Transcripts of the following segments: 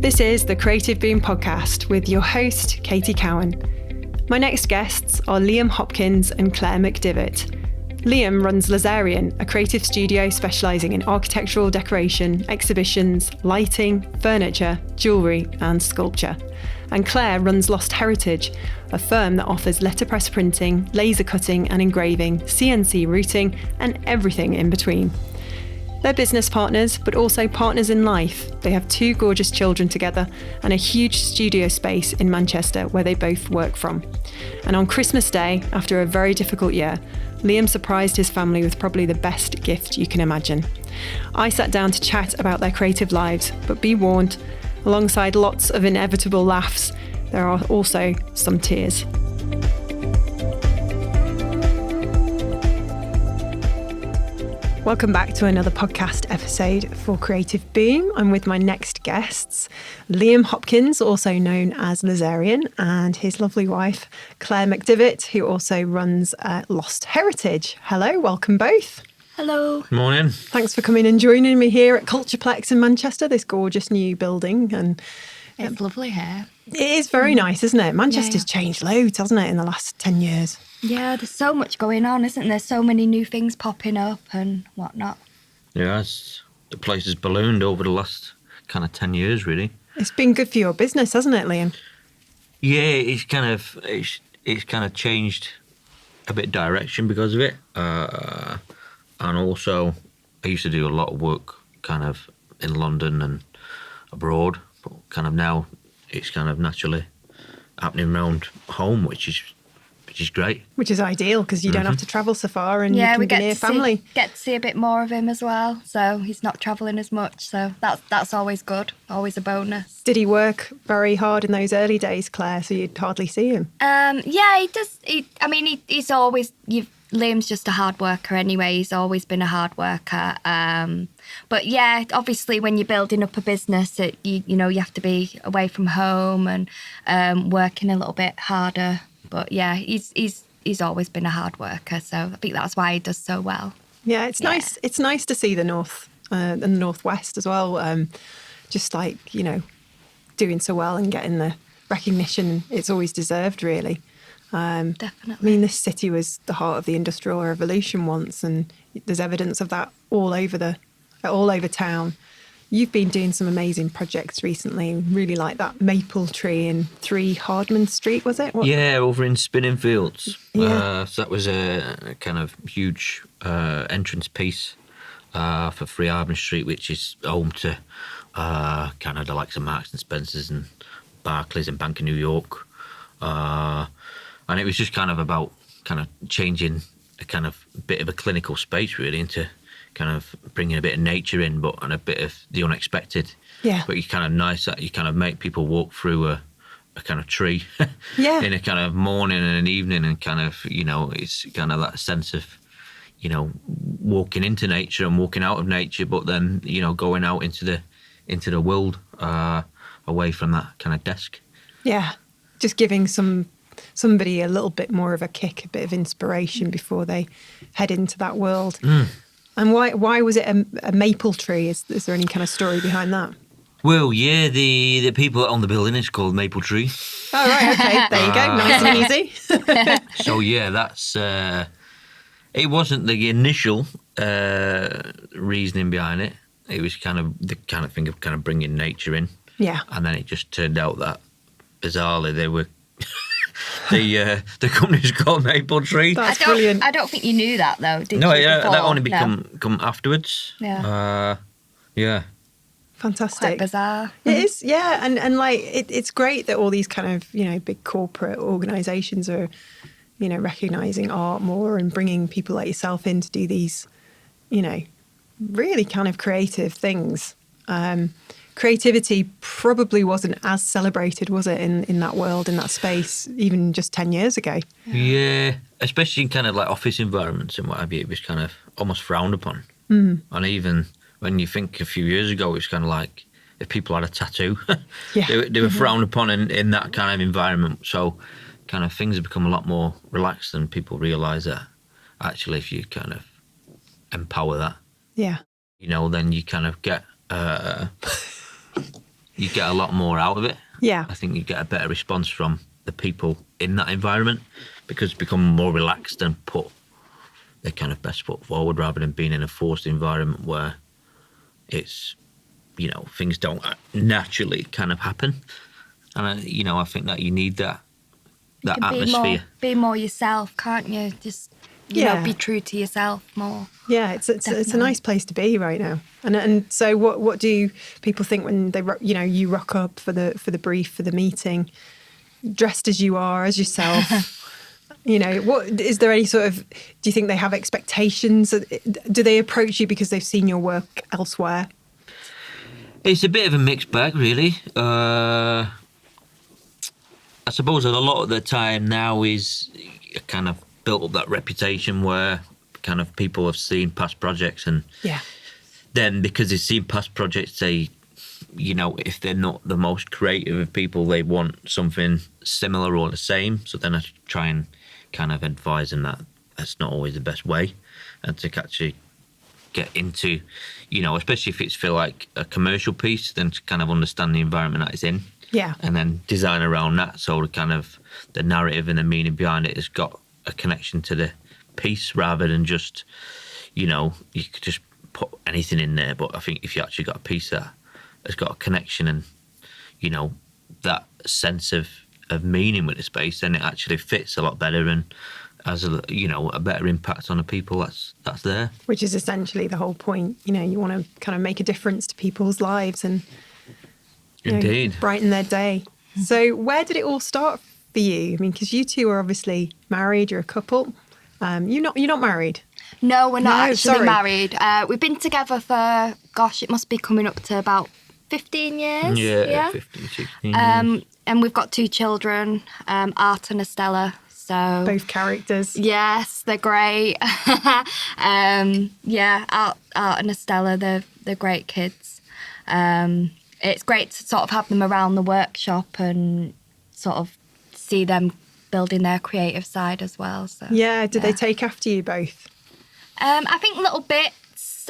This is the Creative Boom podcast with your host, Katie Cowan. My next guests are Liam Hopkins and Claire McDivitt. Liam runs Lazarian, a creative studio specialising in architectural decoration, exhibitions, lighting, furniture, jewellery and sculpture. And Claire runs Lost Heritage, a firm that offers letterpress printing, laser cutting and engraving, CNC routing and everything in between. They're business partners, but also partners in life. They have 2 gorgeous children together and a huge studio space in Manchester where they both work from. And on Christmas Day, after a very difficult year, Liam surprised his family with probably the best gift you can imagine. I sat down to chat about their creative lives, but be warned, alongside lots of inevitable laughs, there are also some tears. Welcome back to another podcast episode for Creative Boom. I'm with my next guests, Liam Hopkins, also known as Lazarian, and his lovely wife, Claire McDivitt, who also runs Lost Heritage. Hello, welcome both. Hello. Morning. Thanks for coming and joining me here at Cultureplex in Manchester, this gorgeous new building. And it's lovely here. It is very nice, isn't it? Manchester's changed loads, hasn't it, in the last 10 years? Yeah, there's so much going on, isn't there? So many new things popping up and whatnot. Yeah, the place has ballooned over the last kind of 10 years, really. It's been good for your business, hasn't it, Liam? Yeah, it's kind of changed a bit of direction because of it. And also, I used to do a lot of work kind of in London and abroad, but kind of now it's kind of naturally happening around home, which is great. Which is ideal because you don't have to travel so far and you can be near family. Get to see a bit more of him as well, so he's not travelling as much. So that's always good, always a bonus. Did he work very hard in those early days, Claire? So you'd hardly see him. Yeah, he does. He's always. Liam's just a hard worker anyway. He's always been a hard worker. But yeah, obviously when you're building up a business, you have to be away from home and working a little bit harder. But yeah, he's always been a hard worker, so I think that's why he does so well. Yeah, it's nice. It's nice to see the north and the northwest as well. Just like doing so well and getting the recognition it's always deserved, really. Definitely. I mean, this city was the heart of the Industrial Revolution once, and there's evidence of that all over town. You've been doing some amazing projects recently. Really like that maple tree in 3 Hardman Street, was it? Yeah, over in Spinning Fields. Yeah. So that was a kind of huge entrance piece for 3 Hardman Street, which is home to kind of the likes of Marks and Spencers and Barclays and Bank of New York. And it was just kind of about kind of changing a kind of bit of a clinical space, really, into kind of bringing a bit of nature in, but and a bit of the unexpected. Yeah. But it's kind of nice that you kind of make people walk through a kind of tree in a kind of morning and an evening, and kind of, it's kind of that sense of, walking into nature and walking out of nature, but then, going out into the world, away from that kind of desk. Yeah. Just giving somebody a little bit more of a kick, a bit of inspiration before they head into that world. And why was it a maple tree? Is there any kind of story behind that? Well, yeah, the people that own the building is called Maple Tree. Oh, right, okay, there you go, nice and easy. So yeah, that's it wasn't the initial reasoning behind it. It was kind of the kind of thing of kind of bringing nature in. Yeah. And then it just turned out that bizarrely they were the company's called Maple Tree. That's brilliant. I don't think you knew that though, did you? No, before? that only come afterwards. Yeah. Yeah. Fantastic. Quite bizarre. It is, yeah, and like it's great that all these kind of big corporate organisations are recognising art more and bringing people like yourself in to do these really kind of creative things. Creativity probably wasn't as celebrated, was it, in that world, in that space, even just 10 years ago? Yeah, especially in kind of like office environments and what have you, it was kind of almost frowned upon. And even when you think a few years ago, it's kind of like if people had a tattoo, they were frowned upon in that kind of environment. So kind of things have become a lot more relaxed, and people realise that actually if you kind of empower that, then you kind of get you get a lot more out of it. Yeah. I think you get a better response from the people in that environment because they become more relaxed and put their kind of best foot forward rather than being in a forced environment where it's, you know, things don't naturally kind of happen. And, you know, I think that you need that atmosphere. Be more yourself, can't you? Just, you know, be true to yourself more. Yeah, it's a nice place to be right now. And so what do people think when they, you know, you rock up for the brief, for the meeting, dressed as you are, as yourself? You know, what is there any sort of, do you think they have expectations? Do they approach you because they've seen your work elsewhere? It's a bit of a mixed bag, really. I suppose that a lot of the time now is kind of built up that reputation where kind of people have seen past projects, and then because they've seen past projects, they, you know, if they're not the most creative of people, they want something similar or the same. So then I try and kind of advise them that that's not always the best way, and to actually get into, you know, especially if it's for like a commercial piece, then to kind of understand the environment that it's in. Yeah. And then design around that, so the kind of the narrative and the meaning behind it has got a connection to the piece rather than just, you know, you could just put anything in there. But I think if you actually got a piece that has got a connection and, you know, that sense of meaning with the space, then it actually fits a lot better and has a, you know, a better impact on the people that's there. Which is essentially the whole point. You know, you want to kind of make a difference to people's lives and indeed brighten their day. So where did it all start for you? I mean, because you two are obviously married, you're a couple. You're not married? No, we're not actually married. We've been together for, gosh, it must be coming up to about 15 years. Yeah. 15, 16 years. And we've got 2 children, Art and Estella. So both characters. Yes, they're great. Art and Estella, they're great kids. It's great to sort of have them around the workshop and sort of see them building their creative side as well. So do they take after you both? I think little bits.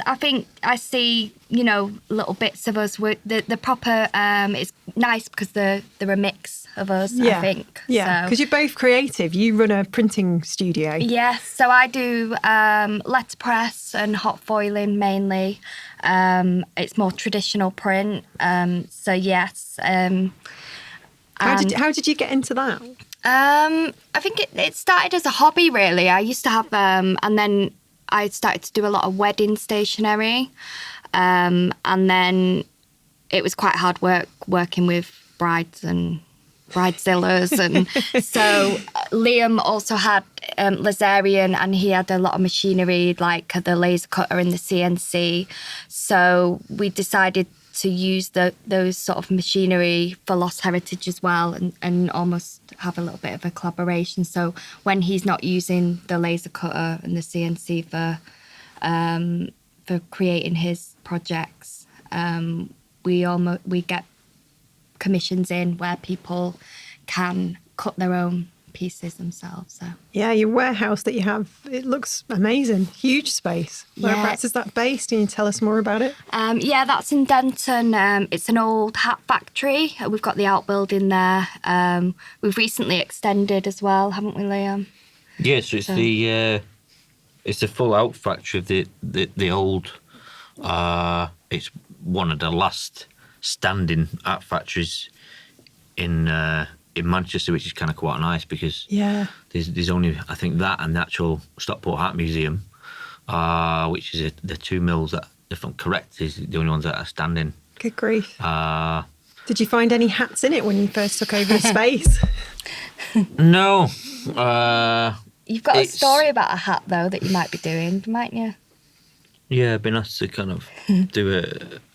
I think I see, you know, little bits of us. The proper, it's nice because they're a mix of us, I think. Yeah, because you're both creative. You run a printing studio. Yes, so I do letterpress and hot foiling mainly. It's more traditional print. So yes. How did you get into that? I think it started as a hobby, really. I used to have, and then I started to do a lot of wedding stationery. And then it was quite hard work working with brides and bridezillas. And so Liam also had Laserian, and he had a lot of machinery like the laser cutter and the CNC. So we decided to use those sort of machinery for Lost Heritage as well, and almost have a little bit of a collaboration. So when he's not using the laser cutter and the CNC for creating his projects, we get commissions in where people can cut their own pieces themselves. So yeah, your warehouse that you have, it looks amazing. Huge space. Whereabouts is that based? Can you tell us more about it? That's in Denton. It's an old hat factory. We've got the outbuilding there. We've recently extended as well, haven't we, Liam? Yeah, so it's the full out factory of the old. It's one of the last standing hat factories in Manchester, which is kind of quite nice because there's only, I think, that and the actual Stockport Hat Museum, which is the 2 mills that, if I'm correct, is the only ones that are standing. Good grief. Did you find any hats in it when you first took over the space? No. You've got a story about a hat, though, that you might be doing, mightn't you? Yeah, I've been asked to kind of do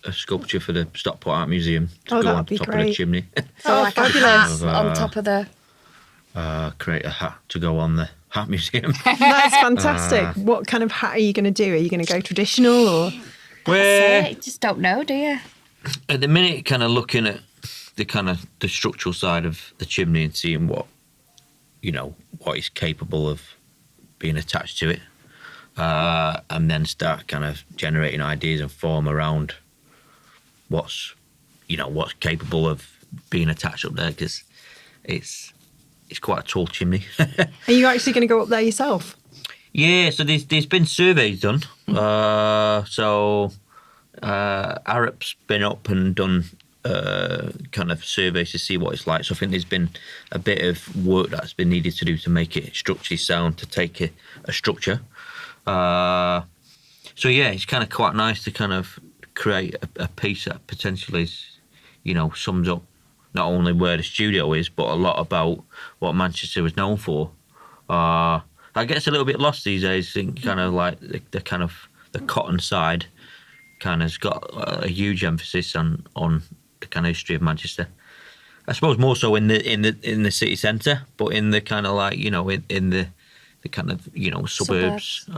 a sculpture for the Stockport Art Museum to go on top of the chimney. So like fabulous. A hat on top of the... create a hat to go on the hat museum. That's fantastic. What kind of hat are you going to do? Are you going to go traditional or...? Well, you just don't know, do you? At the minute, kind of looking at the structural side of the chimney and seeing what is capable of being attached to it. And then start kind of generating ideas and form around what's, what's capable of being attached up there, because it's quite a tall chimney. Are you actually going to go up there yourself? Yeah, so there's been surveys done. Arup's been up and done kind of surveys to see what it's like. So I think there's been a bit of work that's been needed to do to make it structurally sound, to take a structure. So yeah, it's kind of quite nice to kind of create a piece that potentially is, sums up not only where the studio is, but a lot about what Manchester was known for. That gets a little bit lost these days. I think kind of like the kind of the cotton side kind of's got a huge emphasis on the kind of history of Manchester. I suppose more so in the city centre, but in the kind of like in the kind of suburbs.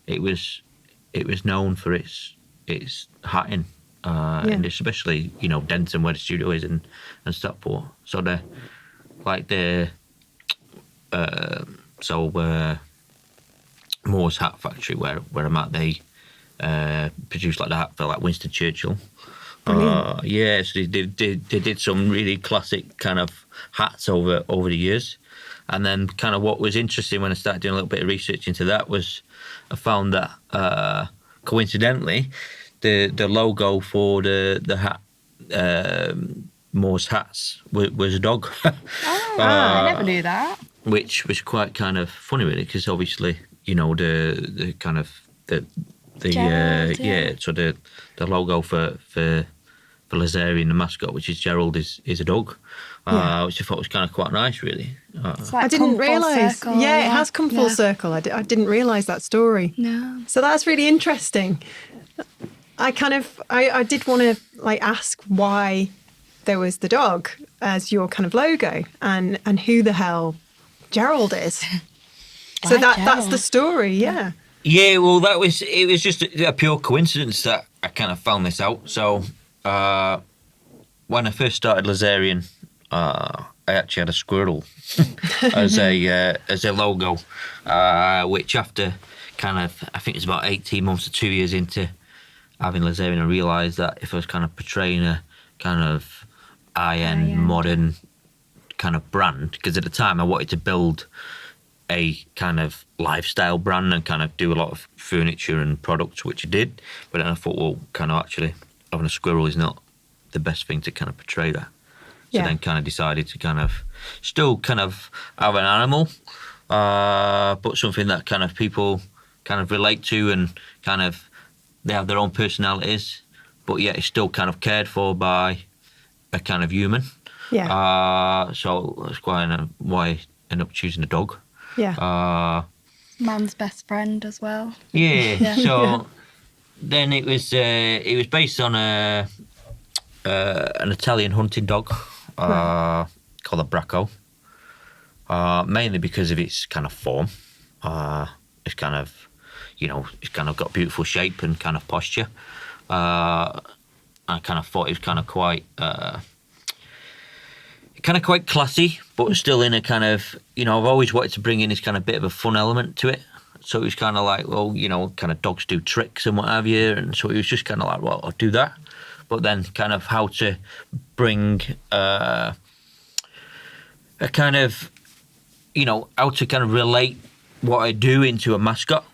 It was known for its hatting, and especially Denton, where the studio is, and Stockport. So Moore's Hat Factory, where I'm at, they produce like the hat for like Winston Churchill. So they did some really classic kind of hats over the years. And then kind of what was interesting when I started doing a little bit of research into that was I found that coincidentally the logo for the hat, Moore's Hats, was a dog. I never knew that. Which was quite kind of funny, really, because obviously the kind of the Gerald, so the logo for Lazarian, the mascot, which is Gerald, is a dog. Which I thought was kind of quite nice, really. It's like I didn't come full realise. circle, Yeah, it has come full circle. I didn't realise that story. No. So that's really interesting. I did want to ask why there was the dog as your kind of logo, and who the hell Gerald is. So that's the story. Yeah. Yeah, well, it was just a pure coincidence that I kind of found this out. So when I first started Lazarian, I actually had a squirrel as a logo, which after kind of, I think it's about 18 months to 2 years into having Lazarian, I realised that if I was kind of portraying a kind of high-end, modern kind of brand, because at the time I wanted to build a kind of lifestyle brand and kind of do a lot of furniture and products, which I did. But then I thought, well, kind of actually having a squirrel is not the best thing to kind of portray that. So then kind of decided to kind of still kind of have an animal, but something that kind of people kind of relate to, and kind of they have their own personalities, but yet it's still kind of cared for by a kind of human. Yeah. So that's why I ended up choosing a dog. Yeah. Man's best friend as well. Yeah. So then it was based on an Italian hunting dog called a Bracco, mainly because of its kind of form. It's kind of, it's kind of got beautiful shape and kind of posture. I kind of thought it was kind of quite classy, but still in a kind of, I've always wanted to bring in this kind of bit of a fun element to it. So it was kind of like, well, kind of dogs do tricks and what have you. And so it was just kind of like, well, I'll do that. But then kind of how to bring a kind of, how to kind of relate what I do into a mascot.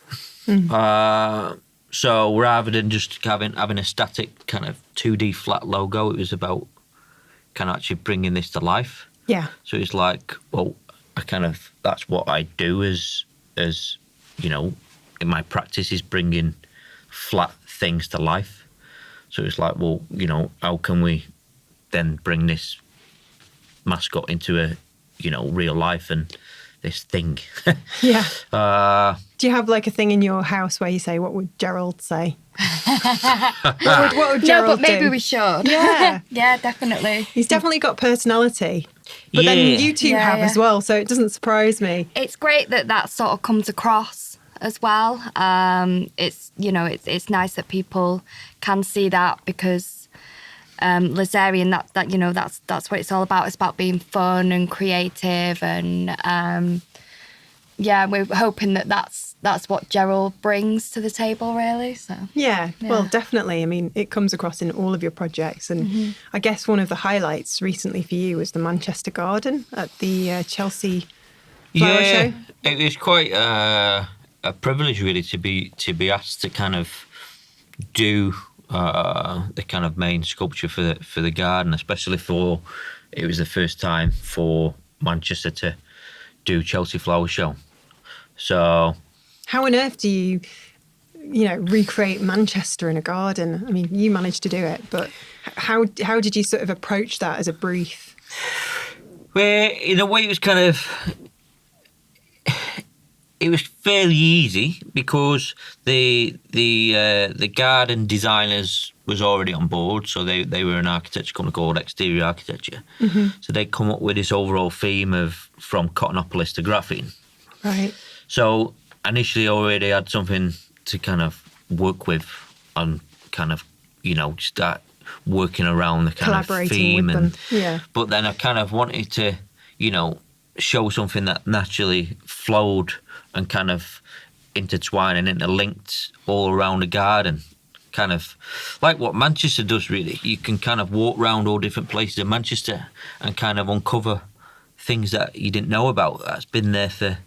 So rather than just having a static kind of 2D flat logo, it was about kind of actually bringing this to life. Yeah. So it's like, well, that's what I do as in my practice, is bringing flat things to life. So it's like, well, how can we then bring this mascot into a, real life and this thing? Yeah. Do you have like a thing in your house where you say, what would Gerald say? what would Gerald No, but maybe do? we should. Yeah. Yeah, definitely. He's definitely got personality. But then you two have as well, so it doesn't surprise me. It's great that sort of comes across as well. It's it's nice that people can see that, because Lazarian, that's what it's all about. It's about being fun and creative, and we're hoping that that's that's what Gerald brings to the table, really. So Yeah, well, definitely. I mean, it comes across in all of your projects. And I guess one of the highlights recently for you was the Manchester Garden at the Chelsea Flower Show. It was quite a privilege, really, to be asked to kind of do the kind of main sculpture for the garden, especially for it was the first time for Manchester to do Chelsea Flower Show. So, how on earth do you recreate Manchester in a garden? I mean, you managed to do it, but how did you sort of approach that as a brief? Well, in a way, it was fairly easy because the garden designers was already on board, so they were an architecture company called Exterior Architecture. So they come up with this overall theme of from Cottonopolis to graphene. Right. So initially, I already had something to kind of work with and kind of start working around the kind of theme with them. Yeah. But then I kind of wanted to show something that naturally flowed and kind of intertwined and interlinked all around the garden, kind of like what Manchester does, really. You can kind of walk around all different places in Manchester and kind of uncover things that you didn't know about that's been there for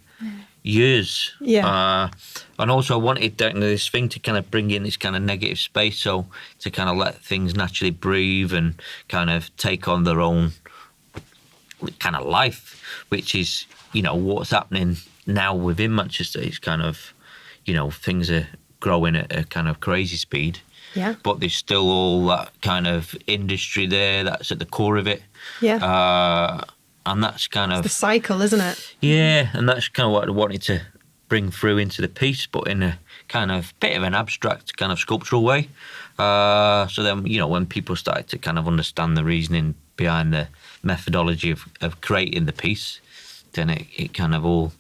years. Yeah. And also I wanted this thing to kind of bring in this kind of negative space, so to kind of let things naturally breathe and kind of take on their own kind of life, which is what's happening now within Manchester. Is kind of things are growing at a kind of crazy speed, but there's still all that kind of industry there that's at the core of it, and that's kind of the cycle, isn't it? Yeah, and that's kind of what I wanted to bring through into the piece, but in a kind of bit of an abstract kind of sculptural way. So then when people started to kind of understand the reasoning behind the methodology of creating the piece, then it kind of all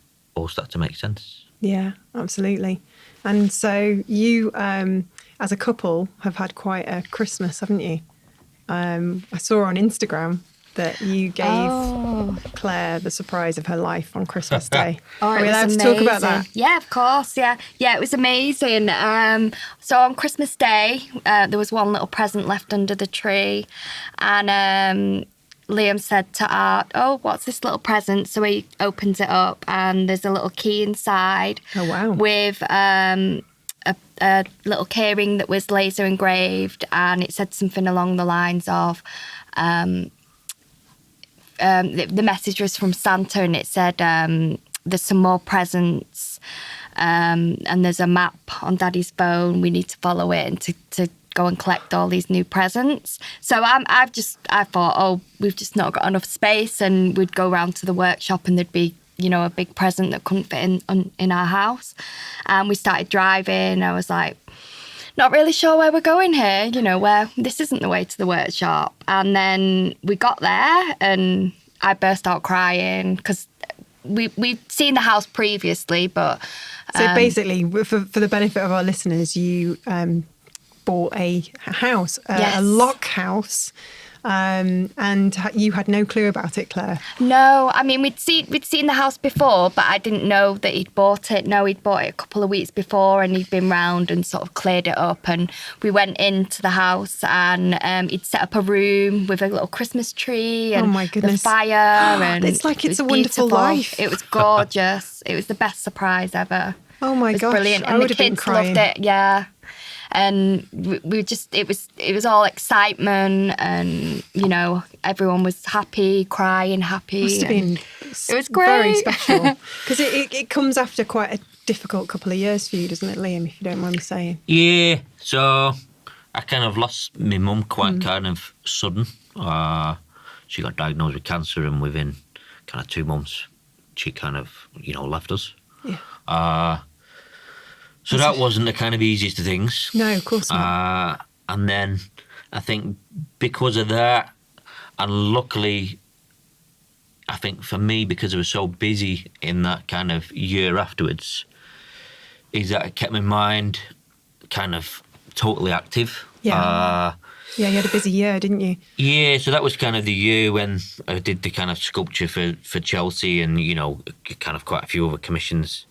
started to make sense. Yeah, absolutely. And so you, as a couple, have had quite a Christmas, haven't you? I saw on Instagram that you gave Claire the surprise of her life on Christmas Day. Are we allowed to talk about that? Yeah, of course. Yeah, it was amazing. So on Christmas Day, there was one little present left under the tree, and Liam said to Art, "Oh, what's this little present?" So he opens it up, and there's a little key inside. Oh, wow. With a little keyring that was laser engraved, and it said something along the lines of, the message was from Santa, and it said, "There's some more presents, and there's a map on Daddy's phone. We need to follow it and to go and collect all these new presents." So I thought, oh, we've just not got enough space, and we'd go round to the workshop, and there'd be a big present that couldn't fit in our house. And we started driving. I was like, not really sure where we're going here, where this isn't the way to the workshop. And then we got there, and I burst out crying because we'd seen the house previously, but... So basically, for the benefit of our listeners, you bought a house, a lock house, and you had no clue about it, Claire. No, I mean, we'd seen the house before, but I didn't know that he'd bought it. No, he'd bought it a couple of weeks before, and he'd been round and sort of cleared it up. And we went into the house, and he'd set up a room with a little Christmas tree and the fire. And it's like it's a wonderful life. It was gorgeous. It was the best surprise ever. Oh my gosh, brilliant. And I would the have been kids crying. loved it, yeah. And we just, it was all excitement, and everyone was happy, crying, happy. Must have been it was great. Very special, because it comes after quite a difficult couple of years for you, doesn't it, Liam, if you don't mind me saying? Yeah, so I kind of lost my mum quite kind of sudden. She got diagnosed with cancer, and within kind of 2 months she kind of left us. Yeah. So that wasn't the kind of easiest of things. No, of course not. And then I think because of that, and luckily, I think for me, because I was so busy in that kind of year afterwards, is that it kept my mind kind of totally active. Yeah. You had a busy year, didn't you? Yeah, so that was kind of the year when I did the kind of sculpture for Chelsea, and kind of quite a few other commissions.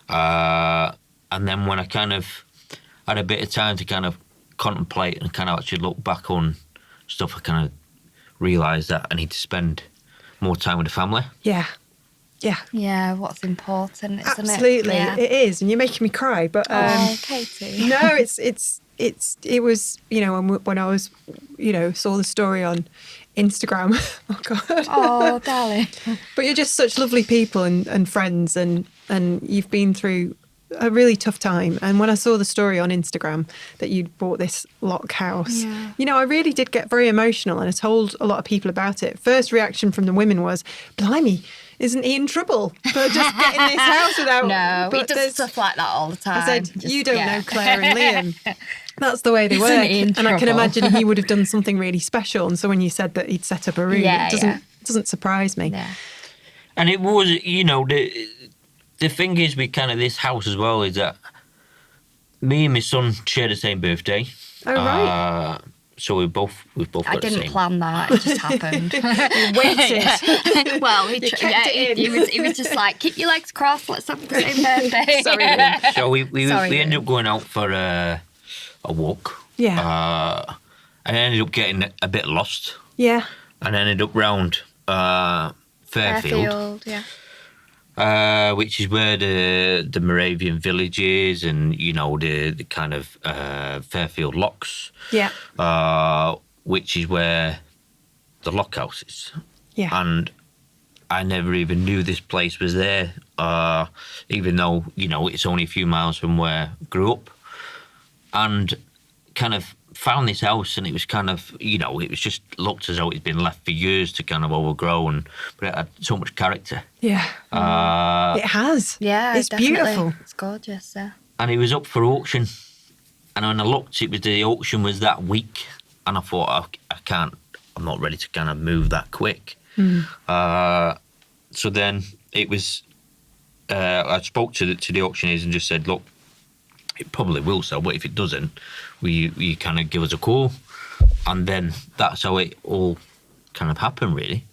And then when I kind of had a bit of time to kind of contemplate and kind of actually look back on stuff, I kind of realised that I need to spend more time with the family. Yeah. Yeah. Yeah, what's important, isn't Absolutely. it? Yeah. It is. And you're making me cry. But Katie. no, it was, you know, when I was, you know, saw the story on Instagram. Oh God. Oh, darling. But you're just such lovely people and friends, and you've been through a really tough time. And when I saw the story on Instagram that you'd bought this lock house, you know, I really did get very emotional, and I told a lot of people about it. First reaction from the women was, blimey, isn't he in trouble for just getting this house without... No, he But does there's- stuff like that all the time. I said, Just- you don't yeah. know Claire and Liam. That's the way they Isn't work. he in And I can trouble? imagine he would have done something really special. And so when you said that he'd set up a room, Yeah, it doesn't surprise me. Yeah. And it was, you know, the thing is with kind of this house as well is that me and my son share the same birthday. Oh, right. So we've both got I the didn't same. plan that. It just happened. Waited. Well, You kept it in. he was just like, keep your legs crossed. Let's have the same birthday. Sorry, Liam. So we Sorry, ended up going out for a walk. Yeah. And I ended up getting a bit lost. Yeah. And ended up round Fairfield. Yeah. Which is where the Moravian village is, and you know the kind of Fairfield locks, Yeah. which is where the lock house is. Yeah. And I never even knew this place was there, even though you know it's only a few miles from where I grew up, and kind of found this house, and it was kind of, you know, it was just looked as though it's been left for years to kind of overgrow, but it had so much character. Yeah. It has. Yeah, It's definitely. beautiful. It's gorgeous, yeah. And it was up for auction, and when I looked, the auction was that week, and I thought I'm not ready to kind of move that quick. So then it was, I spoke to the auctioneers and just said, look, it probably will sell, but if it doesn't, will you kind of give us a call? And then that's how it all kind of happened, really.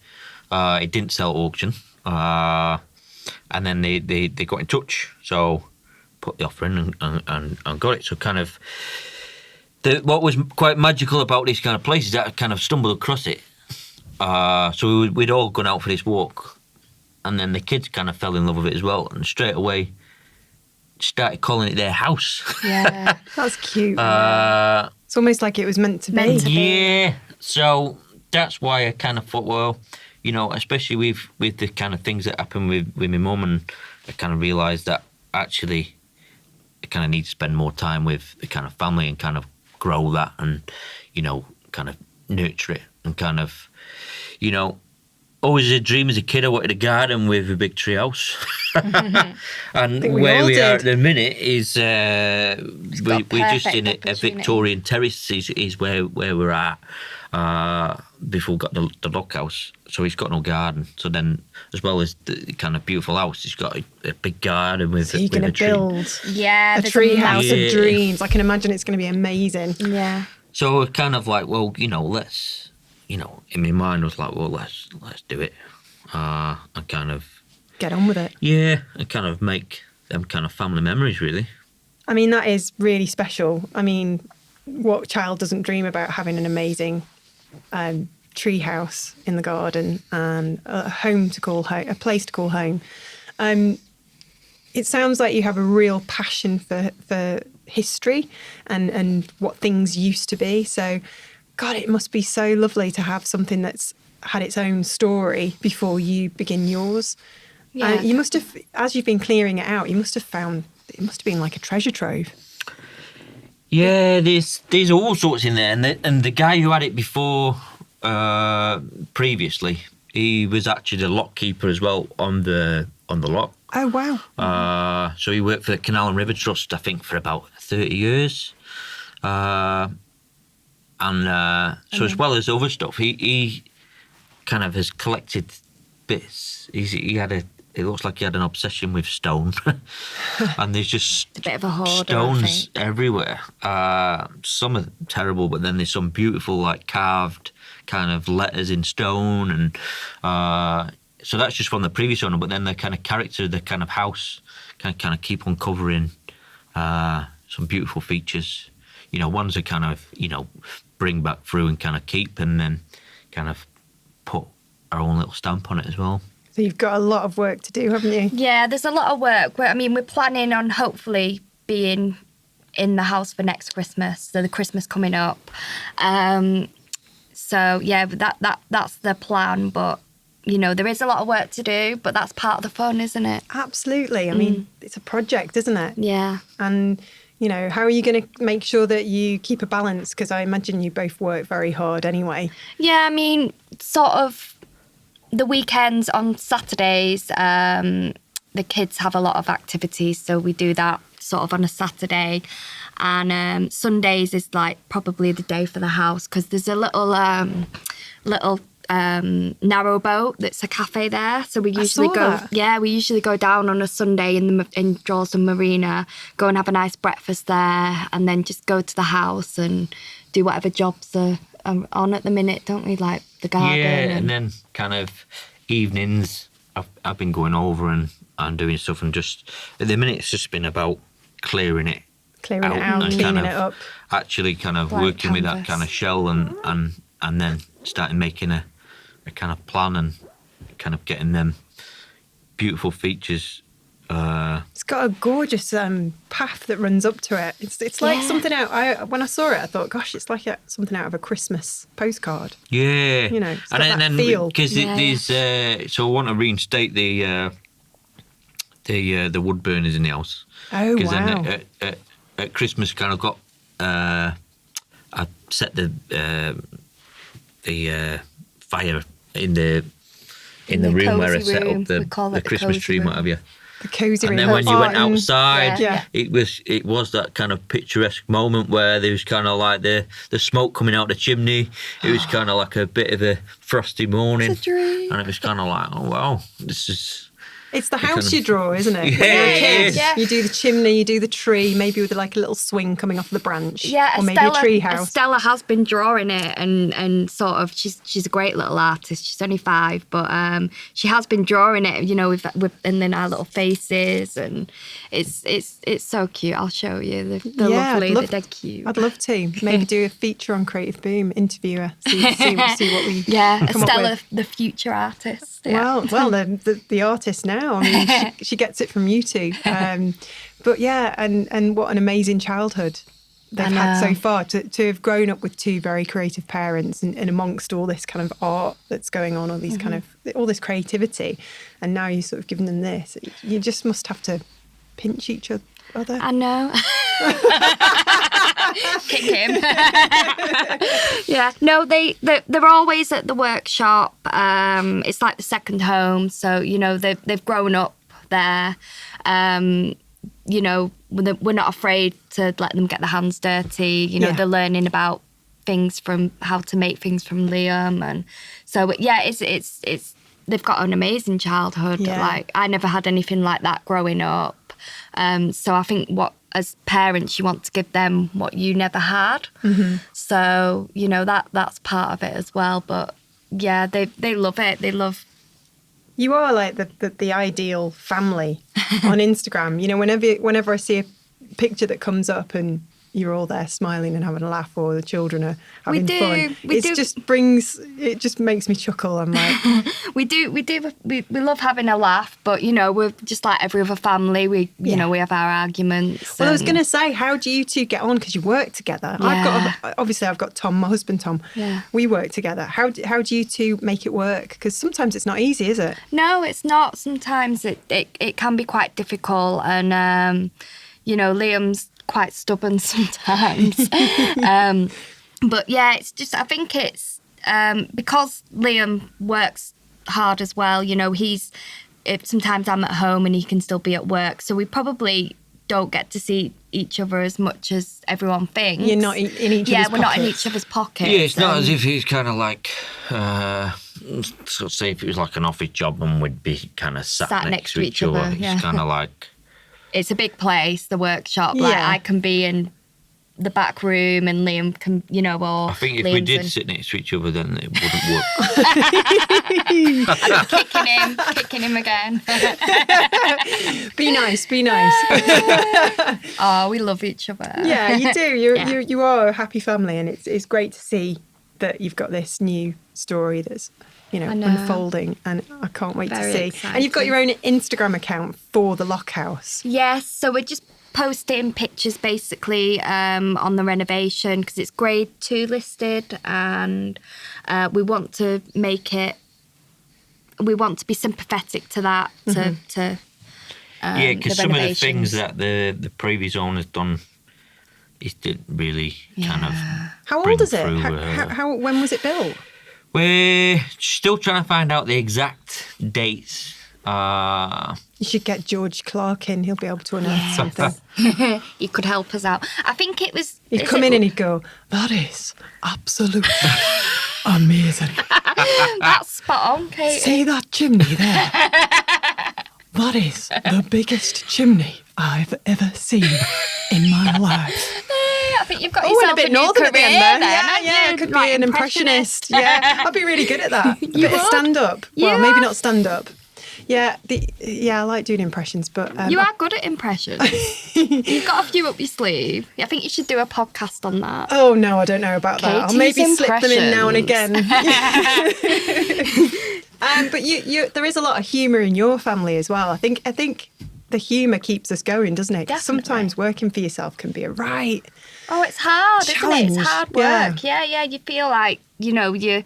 It didn't sell at auction, and then they got in touch, so put the offer in and got it. So kind of what was quite magical about this kind of place is that I kind of stumbled across it. So we'd all gone out for this walk, and then the kids kind of fell in love with it as well, and straight away started calling it their house. Yeah. That's cute. Uh, It's almost like it was meant to Meant be. to- Yeah, so that's why I kind of thought, well, you know, especially with the kind of things that happen with my mum, and I kind of realised that actually I kind of need to spend more time with the kind of family and kind of grow that and, you know, kind of nurture it and kind of, you know, always a dream as a kid I wanted a garden with a big tree house. And think we where all we are at did. the minute is we're just perfect in a opportunity. Victorian terrace is where we're at before we got the lock house. So he's got no garden. So then, as well as the kind of beautiful house, he's got a big garden with, So you're with going a to tree. build Yeah. a there's tree house Yeah. of dreams. I can imagine it's going to be amazing. Yeah. So we're kind of like, well, you know, let's, you know, in my mind I was like, well, let's do it. And kind of, Get on with it. yeah, and kind of make them kind of family memories, really. I mean, that is really special. I mean, what child doesn't dream about having an amazing tree house in the garden and a home to call home, a place to call home? It sounds like you have a real passion for history and what things used to be. So, God, it must be so lovely to have something that's had its own story before you begin yours. Yeah. You must have, as you've been clearing it out, you must have found, it must have been like a treasure trove. Yeah, there's all sorts in there, and the guy who had it before, previously, he was actually the lock keeper as well on the lock. Oh, wow. So he worked for the Canal and River Trust, I think, for about 30 years. So as well as other stuff, he kind of has collected bits. It looks like he had an obsession with stone. And there's just A bit of a hoarder, I stones think. everywhere. Some are terrible, but then there's some beautiful, like, carved kind of letters in stone. And so that's just from the previous owner, but then the kind of character of the kind of house kind of keep uncovering some beautiful features. Ones that kind of, bring back through and kind of keep, and then kind of put our own little stamp on it as well. So you've got a lot of work to do, haven't you? Yeah, there's a lot of work. We're planning on hopefully being in the house for next Christmas, so the Christmas coming up. So yeah, that's the plan. But there is a lot of work to do, but that's part of the fun, isn't it? Absolutely. I mean, it's a project, isn't it? Yeah. And how are you going to make sure that you keep a balance? Because I imagine you both work very hard anyway. Yeah, I mean, sort of the weekends on Saturdays, the kids have a lot of activities, so we do that sort of on a Saturday. And Sundays is like probably the day for the house, because there's a little narrow boat that's a cafe there, so we usually go down on a Sunday in Drawsden Marina, go and have a nice breakfast there, and then just go to the house and do whatever jobs are on at the minute, don't we, like the garden. And then kind of evenings I've been going over and doing stuff, and just at the minute it's just been about clearing it out, and cleaning it up, actually kind of working with that kind of shell, and then starting making a kind of plan and kind of getting them beautiful features. It's got a gorgeous path that runs up to it. It's like something out. When I saw it, I thought, gosh, it's like something out of a Christmas postcard. Yeah, it's got that feel. Because so I want to reinstate the wood burners in the house. Oh, wow! Then at Christmas, kind of got I set the fire in the room where I set up the Christmas tree and what have you. The cosy room. And then when you went outside, yeah. it was that kind of picturesque moment where there was kind of like the smoke coming out the chimney. It was kind of like a bit of a frosty morning. It's a dream. And it was kind of like, oh wow, this is... It's the house you draw, isn't it? Yeah, When you're a kid, yeah. You do the chimney, you do the tree, maybe with like a little swing coming off the branch. Yeah, or maybe a tree house. Estella has been drawing it, and sort of she's a great little artist. She's only 5, but she has been drawing it, with and then our little faces, and it's so cute. I'll show you. They're lovely. They're cute. I'd love to maybe do a feature on Creative Boom, interview her, see what we come Estella, up with. the future artist. Yeah. Well, the artist now. I mean, she gets it from you two. But yeah, and what an amazing childhood they've had so far, to have grown up with 2 very creative parents, and amongst all this kind of art that's going on, all these kind of all this creativity, and now you're sort of giving them this. You just must have to pinch each other. I know. Kick him. Yeah. No, they're always at the workshop. It's like the second home, so they've grown up there. We're not afraid to let them get their hands dirty. They're learning about things, from how to make things from Liam, and so it's they've got an amazing childhood. Yeah. Like, I never had anything like that growing up. So I think as parents, you want to give them what you never had. Mm-hmm. So, that's part of it as well. But yeah, they love it. They love... You are like the ideal family on Instagram. Whenever I see a picture that comes up and you're all there smiling and having a laugh, or the children are having fun. It just makes me chuckle. I'm like, we love having a laugh, but we're just like every other family. We we have our arguments. Well, I was going to say, how do you two get on? Because you work together. Yeah. I've got Tom, my husband Tom. Yeah. We work together. How do you two make it work? Because sometimes it's not easy, is it? No, it's not. Sometimes it can be quite difficult, and Liam's quite stubborn sometimes. But yeah, it's just, I think it's because Liam works hard as well. Sometimes I'm at home and he can still be at work, so we probably don't get to see each other as much as everyone thinks. You're not in each other's pockets. Yeah, we're not in each other's pockets. Yeah, it's not as if he's kind of like, say if it was like an office job and we'd be kind of sat next to each other. Yeah. It's kind of like... It's a big place, the workshop. Like, I can be in the back room, and Liam can, or I think if Liam's we did sit next to each other, then it wouldn't work. kicking him again. Be nice. Oh, we love each other. Yeah, you do. Yeah. You are a happy family, and it's great to see that you've got this new story that's I know. unfolding, and I can't wait Very to see. exciting. And you've got your own Instagram account for the Lock House. Yes, so we're just posting pictures basically on the renovation because it's grade 2 listed, and we want to be sympathetic to that. To Yeah, because the some of the renovations. things that the previous owner's done, it didn't really kind of. How bring old is it? through, How when was it built? We're still trying to find out the exact dates. You should get George Clark in. He'll be able to unearth something. He could help us out. I think it was. He'd come in and he'd go, "That is absolutely amazing. That's spot on, Kate. See that chimney there? That is the biggest chimney I've ever seen in my life." I think you've got Oh, yourself and a bit new northern at the career end there. then, Yeah, haven't I you? could Like be an impressionist. Yeah, I'd be really good at that. A bit of would. stand-up. You Well, maybe are. not stand-up. Yeah, I like doing impressions, but You are good at impressions. You've got a few up your sleeve. I think you should do a podcast on that. Oh no, I don't know about that. I'll maybe Katie's slip them in now and impressions. again. But there is a lot of humour in your family as well. I think the humour keeps us going, doesn't it? 'Cause Definitely. sometimes working for yourself can be a right. Oh, it's hard, isn't it? Challenge, It's hard yeah. work. Yeah. You feel like, your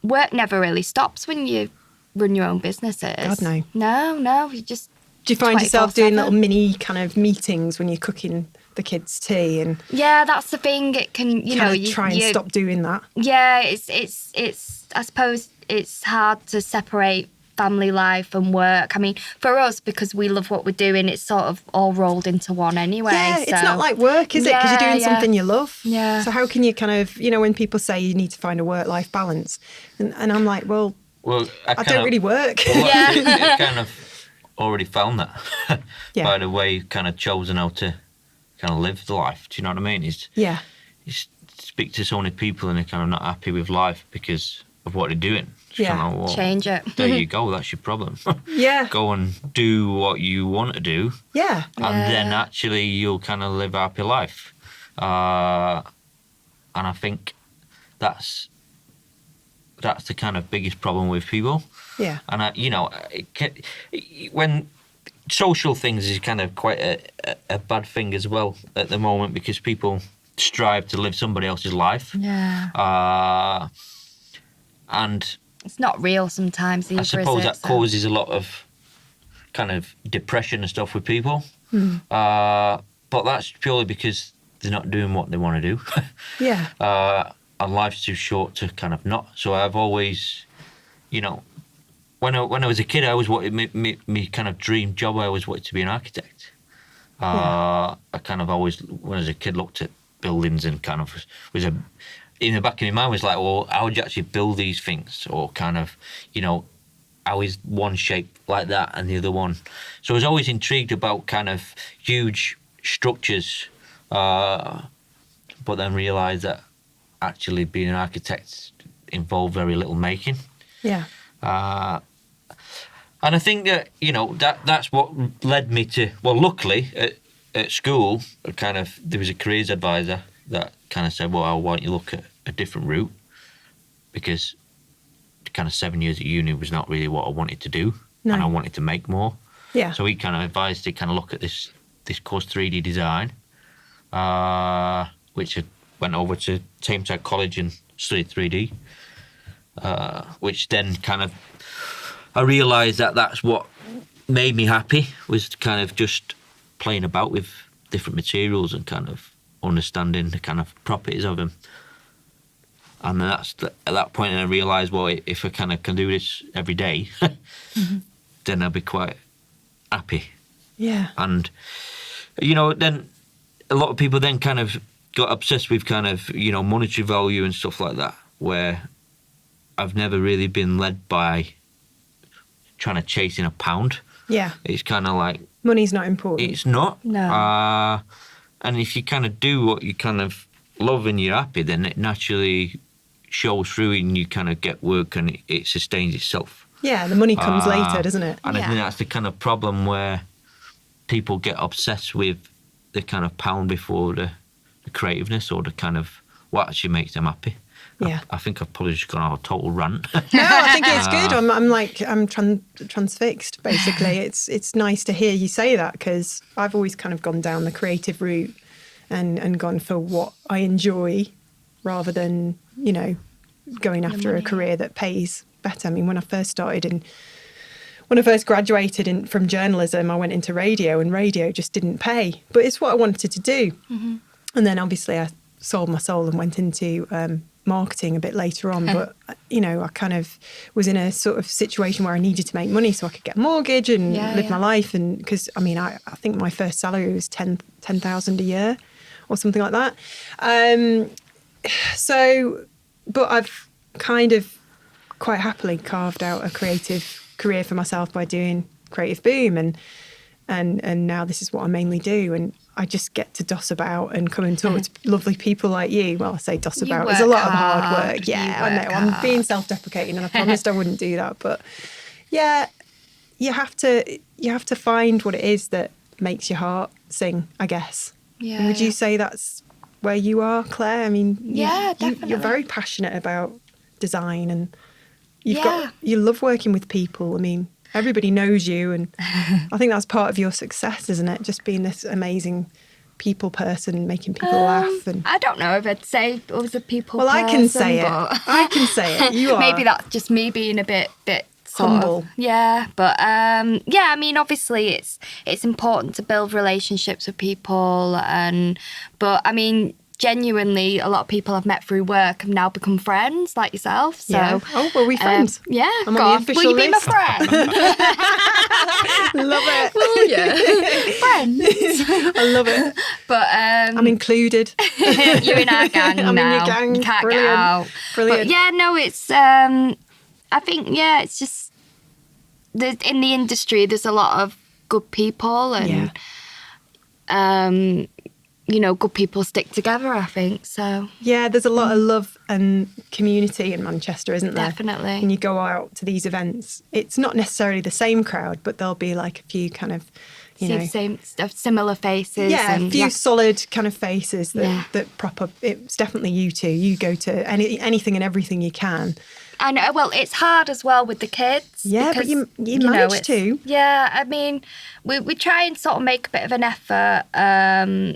work never really stops when you run your own businesses. God, no. No, you just... Do you find yourself doing 24/7? little mini kind of meetings when you're cooking the kids' tea and Yeah, that's the thing. It can, kind of try and stop doing that? Yeah, it's. I suppose it's hard to separate family life and work. I mean, for us, because we love what we're doing, it's sort of all rolled into one anyway. Yeah, it's so- not like work, is it? Because you're doing Yeah, something you love. Yeah. So how can you kind of, when people say you need to find a work-life balance, and I'm like, well, Well, I don't really work. Well, Yeah. I kind of already found that Yeah. by the way you've kind of chosen how to kind of live the life. Do you know what I mean? Yeah. You speak to so many people and they're kind of not happy with life because of what they're doing. It's Yeah. kind of, well, Change it. there you go. That's your problem. Yeah. Go and do what you want to do, Yeah. and then actually you'll kind of live a happy life. And I think that's the kind of biggest problem with people. Yeah. And when social things is kind of quite a bad thing as well at the moment, because people strive to live somebody else's life. Yeah. And It's not real sometimes either, I suppose is it? that causes a lot of kind of depression and stuff with people. Hmm. But that's purely because they're not doing what they want to do. Yeah. And life's too short to kind of not. So I've always, when I was a kid, I always wanted me kind of dream job. I always wanted to be an architect. I kind of always, when I was a kid, looked at buildings and kind of in the back of my mind was like, well, how would you actually build these things? Or kind of, how is one shape like that and the other one? So I was always intrigued about kind of huge structures, but then realised that actually being an architect involved very little making. Yeah. And I think that, that's what led me to, well, luckily at school, there was a careers advisor that kind of said, well, why don't you look at a different route? Because kind of 7 years at uni was not really what I wanted to do. No. And I wanted to make more. Yeah. So he kind of advised to kind of look at this course, 3D design, which I went over to Tameside College and studied 3D, which then kind of, I realised that that's what made me happy, was kind of just playing about with different materials and kind of understanding the kind of properties of them. And then at that point I realised, well, if I kind of can do this every day, then I'll be quite happy. Yeah. And, then a lot of people then kind of got obsessed with kind of, monetary value and stuff like that, where I've never really been led by trying to chase in a pound. Yeah. It's kind of like, Money's not important. it's not. No. And if you kind of do what you kind of love and you're happy, then it naturally shows through and you kind of get work and it sustains itself. Yeah, the money comes later, doesn't it? And I think that's the kind of problem where people get obsessed with the kind of pound before the creativeness or the kind of what actually makes them happy. Yeah. I think I've probably just gone on a total rant. No, I think it's good. I'm transfixed, basically. It's nice to hear you say that, because I've always kind of gone down the creative route and gone for what I enjoy rather than, you know, going after a career that pays better. I mean, when I first graduated from journalism, I went into radio, and radio just didn't pay. But it's what I wanted to do. Mm-hmm. And then obviously I sold my soul and went into marketing a bit later on. But, you know, I kind of was in a sort of situation where I needed to make money so I could get a mortgage and live my life. And because, I mean, I think my first salary was 10,000 a year or something like that. But I've kind of quite happily carved out a creative career for myself by doing Creative Boom, and now this is what I mainly do, and I just get to doss about and come and talk to lovely people like you. Well, I say doss about, it's a lot of hard work. Yeah, I know, I'm being self-deprecating, and I promised I wouldn't do that, but yeah, you have to find what it is that makes your heart sing, I guess. Yeah. And would you say that's where you are, Claire? I mean, definitely. You're very passionate about design, and you love working with people. I mean, everybody knows you, and I think that's part of your success, isn't it? Just being this amazing people person, making people laugh. And I don't know if I'd say I was a people person. Well, I can say it. I can say it. You are. Maybe that's just me being a bit sort humble. Of, yeah, but I mean, obviously it's important to build relationships with people, but I mean, genuinely, a lot of people I've met through work have now become friends, like yourself. So, oh, well, we friends. Yeah, I'm on the official Will you be my list. friend? Love it. Will you? Friends. I love it. But I'm included. You're in our gang now. I'm in your gang. You can't Brilliant. get out. Brilliant. But yeah, no, it's. I think it's just in the industry. There's a lot of good people, and you know, good people stick together, I think. So yeah, there's a lot of love and community in Manchester, isn't there? Definitely. And you go out to these events, it's not necessarily the same crowd, but there'll be like a few kind of, you know, same stuff, similar faces. Yeah, and a few solid kind of faces that prop up. It's definitely you two. You go to anything and everything you can. I know. Well, it's hard as well with the kids. Yeah, because, but you manage to. Yeah, I mean, we try and sort of make a bit of an effort.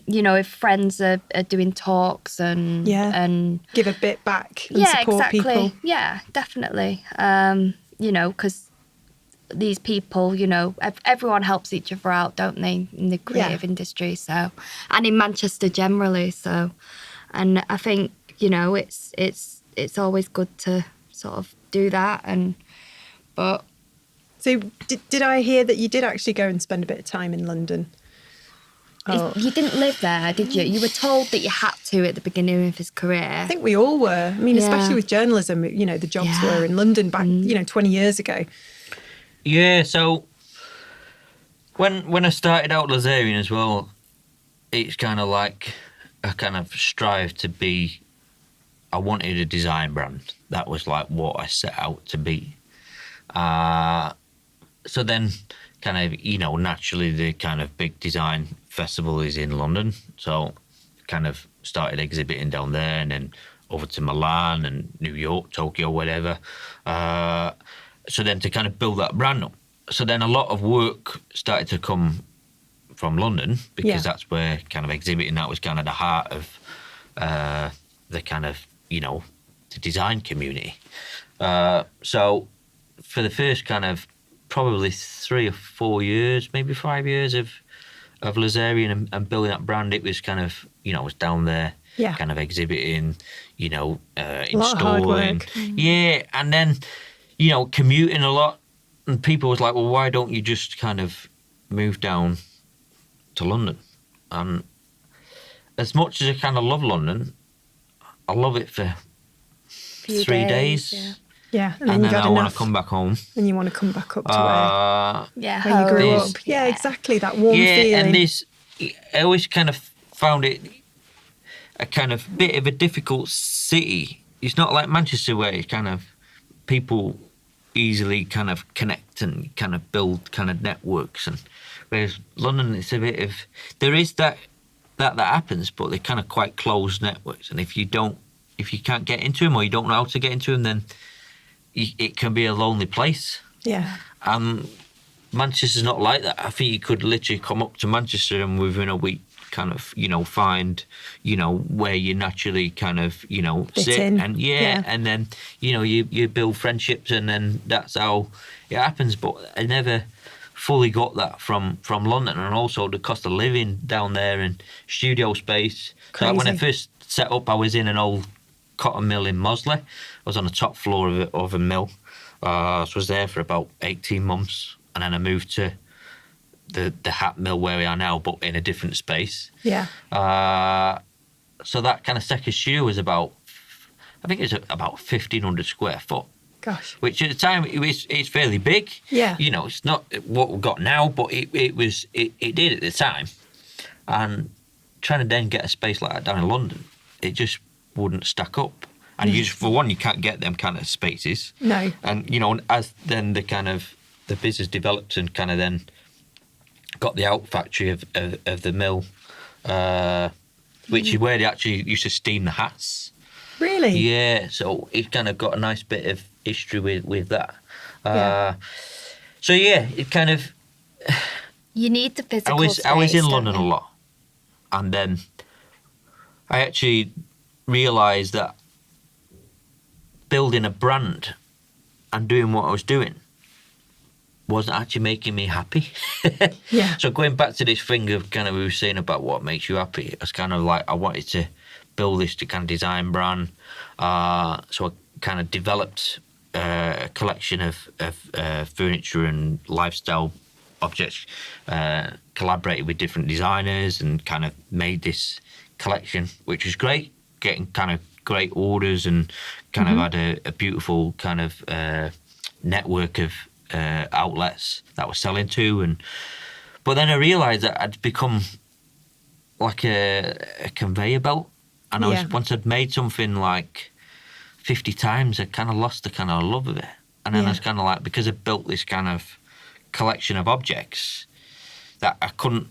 You know, if friends are doing talks and give a bit back and support people. Yeah, definitely. You know, because these people, you know, everyone helps each other out, don't they, in the creative industry? So, and in Manchester generally. So, and I think, you know, it's always good to sort of do that. So did I hear that you did actually go and spend a bit of time in London? Oh. You didn't live there, did you? You were told that you had to at the beginning of his career. I think we all were. I mean, especially with journalism, you know, the jobs were in London back, you know, 20 years ago. Yeah, so when I started out Lazarian as well, it's kind of like I kind of strive to be, I wanted a design brand. That was like what I set out to be. So then kind of, you know, naturally the kind of big design festival is in London. So kind of started exhibiting down there and then over to Milan and New York, Tokyo, whatever. So then to kind of build that brand up. So then a lot of work started to come from London because that's where kind of exhibiting, that was kind of the heart of the kind of, you know, the design community. So for the first kind of probably 3 or 4 years, maybe 5 years of Lazarian and building that brand, it was kind of, you know, I was down there kind of exhibiting, you know, installing. Yeah, and then, you know, commuting a lot. And people was like, well, why don't you just kind of move down to London? And as much as I kind of love London, I love it for 3 days. Yeah, and then I want to come back home. And you want to come back up to where you grew up. Yeah, exactly, that warm feeling. And I always kind of found it a kind of bit of a difficult city. It's not like Manchester where it's kind of people easily kind of connect and kind of build kind of networks, and whereas London, it's a bit of, there is that happens, but they're kind of quite closed networks, and if you can't get into them or you don't know how to get into them, then it can be a lonely place. Yeah. Manchester's not like that. I think you could literally come up to Manchester and within a week kind of, find, where you naturally kind of, Fit sit in. and and then, you build friendships, and then that's how it happens. But I never fully got that from London, and also the cost of living down there and studio space. So when I first set up, I was in an old cotton mill in Mosley. I was on the top floor of a mill. So I was there for about 18 months, and then I moved to the hat mill where we are now, but in a different space. Yeah. So that kind of second studio was about 1,500 square foot. Gosh. Which at the time it's fairly big. Yeah. It's not what we've got now, but it did at the time. And trying to then get a space like that down in London, it just wouldn't stack up. And for one, you can't get them kind of spaces. No. And as then the business developed and kind of then got the out factory of the mill, which is where they actually used to steam the hats. Really? Yeah, so it kind of got a nice bit of history with that. So yeah, it kind of. You need the physical space. I was in don't London you? a lot, and then I actually realised that building a brand and doing what I was doing wasn't actually making me happy. Yeah. So going back to this thing of kind of we were saying about what makes you happy, it's kind of like I wanted to build this kind of design brand. So I kind of developed a collection of furniture and lifestyle objects, collaborated with different designers and kind of made this collection, which was great, getting kind of great orders and kind of had a beautiful kind of network of outlets that I was selling to. But then I realised that I'd become like a conveyor belt. And once I'd made something like 50 times, I kind of lost the kind of love of it. And then I was kind of like, because I built this kind of collection of objects, that I couldn't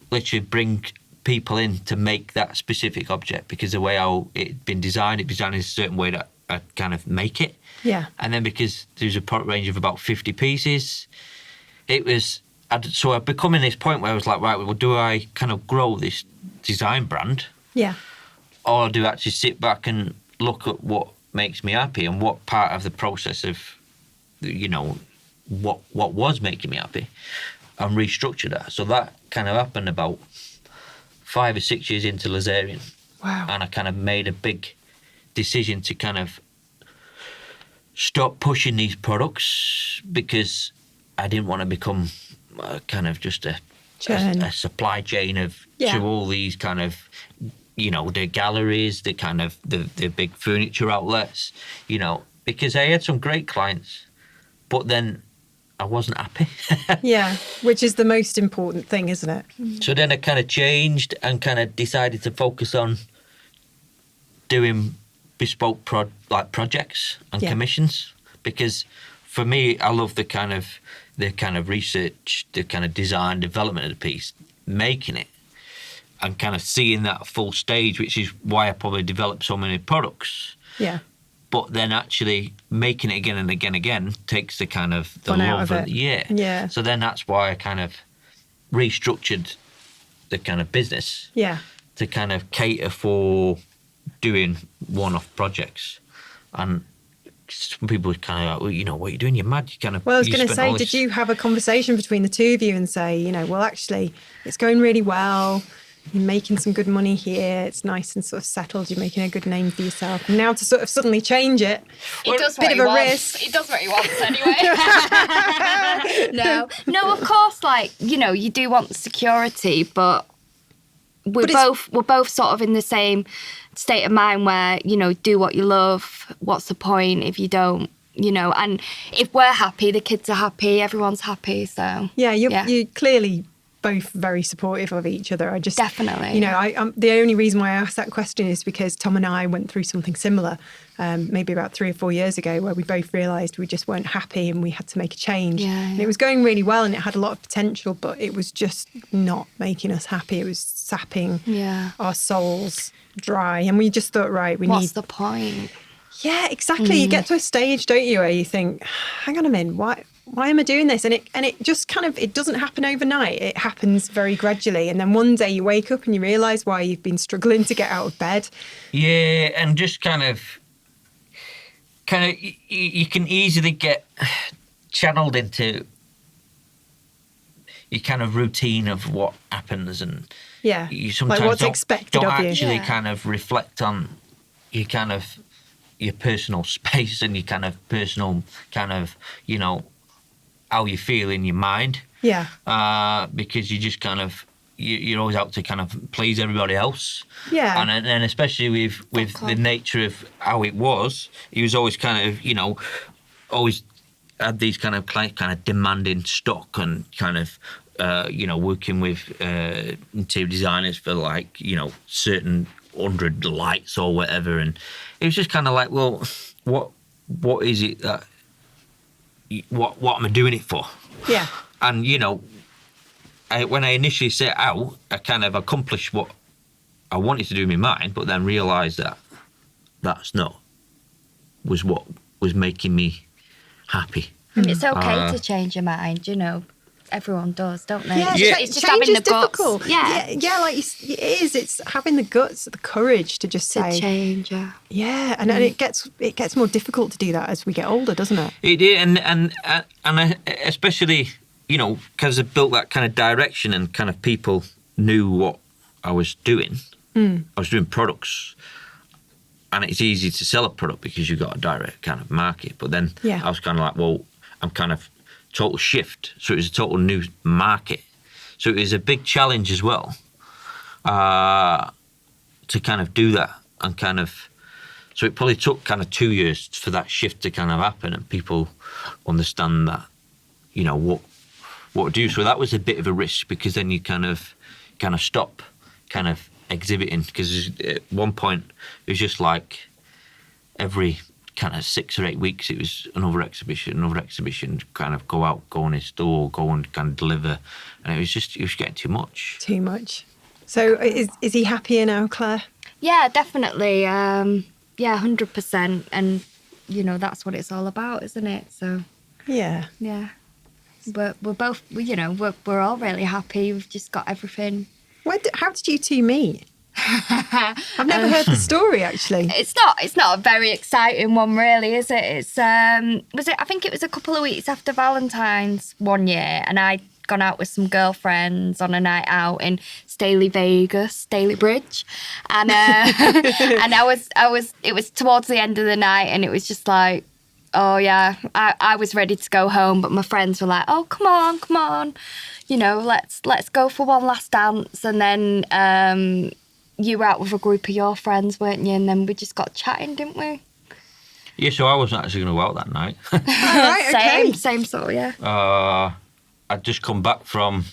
literally bring people in to make that specific object, because the way how it'd been designed, it'd been designed in a certain way that I kind of make it. Yeah. And then because there's a product range of about 50 pieces, so I'd become in this point where I was like, right, well, do I kind of grow this design brand? Yeah. Or do I actually sit back and look at what makes me happy and what part of the process of, what was making me happy, and restructure that? So that kind of happened about 5 or 6 years into Lazarian. Wow. And I kind of made a big decision to kind of stop pushing these products, because I didn't want to become kind of just a supply chain to all these kind of, the galleries, the kind of the big furniture outlets, because I had some great clients, but then I wasn't happy. Yeah, which is the most important thing, isn't it? So then I kind of changed and kind of decided to focus on doing bespoke projects and commissions, because for me, I love the kind of research, the kind of design, development of the piece, making it, and kind of seeing that full stage, which is why I probably developed so many products. Yeah. But then actually making it again and again takes the kind of the Fun love out of it. Yeah. So then that's why I kind of restructured the kind of business. Yeah. To kind of cater for doing one-off projects. And some people are kind of like, well, what are you doing? You're mad. You kind of. Well, I was going to say, did you have a conversation between the two of you and say, well, actually, it's going really well. You're making some good money here. It's nice and sort of settled. You're making a good name for yourself. And now to sort of suddenly change it, It does bit what of he a wants. risk. It does what he wants anyway. No, of course, you do want security, but we're both sort of in the same state of mind where, do what you love. What's the point if you don't, and if we're happy, the kids are happy, everyone's happy. So Yeah, you clearly both very supportive of each other. I just Definitely. You know, the only reason why I asked that question is because Tom and I went through something similar, maybe about 3 or 4 years ago, where we both realised we just weren't happy and we had to make a change. And it was going really well and it had a lot of potential, but it was just not making us happy. It was sapping our souls dry, and we just thought, right, what's the point? Yeah, exactly. You get to a stage, don't you, where you think, hang on a minute, why am I doing this? And it just kind of, it doesn't happen overnight. It happens very gradually. And then one day you wake up and you realise why you've been struggling to get out of bed. Yeah, and just kind of you can easily get channeled into your kind of routine of what happens, and you sometimes like what's expected don't of you. actually kind of reflect on your kind of your personal space and your kind of personal kind of, you know, how you feel in your mind. Because you just kind of you're always out to kind of please everybody else. And especially with the nature of how it was, he was always kind of, you know, always had these kind of demanding stock and kind of you know, working with interior designers for like, you know, certain 100 lights or whatever, and it was just kind of like, well, what is it that what am I doing it for? And you know, when I initially set out, I kind of accomplished what I wanted to do in my mind, but then realised that that's not what was making me happy. It's okay to change your mind, you know. Everyone does, don't they? It's just change having is the guts. difficult. Like it is. It's having the guts, the courage to just say change. And it gets more difficult to do that as we get older, doesn't it? It did, and I, especially, you know, because I built that kind of direction and kind of people knew what I was doing. I was doing products, and it's easy to sell a product because you've got a direct kind of market. But then I was kind of like, well, I'm kind of total shift. So it was a total new market. So it was a big challenge as well to kind of do that, and kind of, so it probably took kind of 2 years for that shift to kind of happen and people understand that, you know, what to do. So that was a bit of a risk, because then you kind of stop kind of exhibiting, because at one point it was just like every kind of 6 or 8 weeks it was another exhibition, kind of go out, go in a store, go and kind of deliver, and it was getting too much. So is he happier now, Claire? Yeah, definitely. 100%. And you know, that's what it's all about, isn't it? So yeah, we're both, you know, we're all really happy. We've just got everything. How did you two meet? I've never heard the story, actually. It's not a very exciting one, really, is it? It's I think it was a couple of weeks after Valentine's one year, and I'd gone out with some girlfriends on a night out in Staley Bridge, and and it was towards the end of the night, and it was just like, oh yeah, I was ready to go home, but my friends were like, oh come on, you know, let's go for one last dance. And then you were out with a group of your friends, weren't you? And then we just got chatting, didn't we? Yeah, so I wasn't actually going to go out that night. Right, okay. Same sort, yeah. I'd just come back from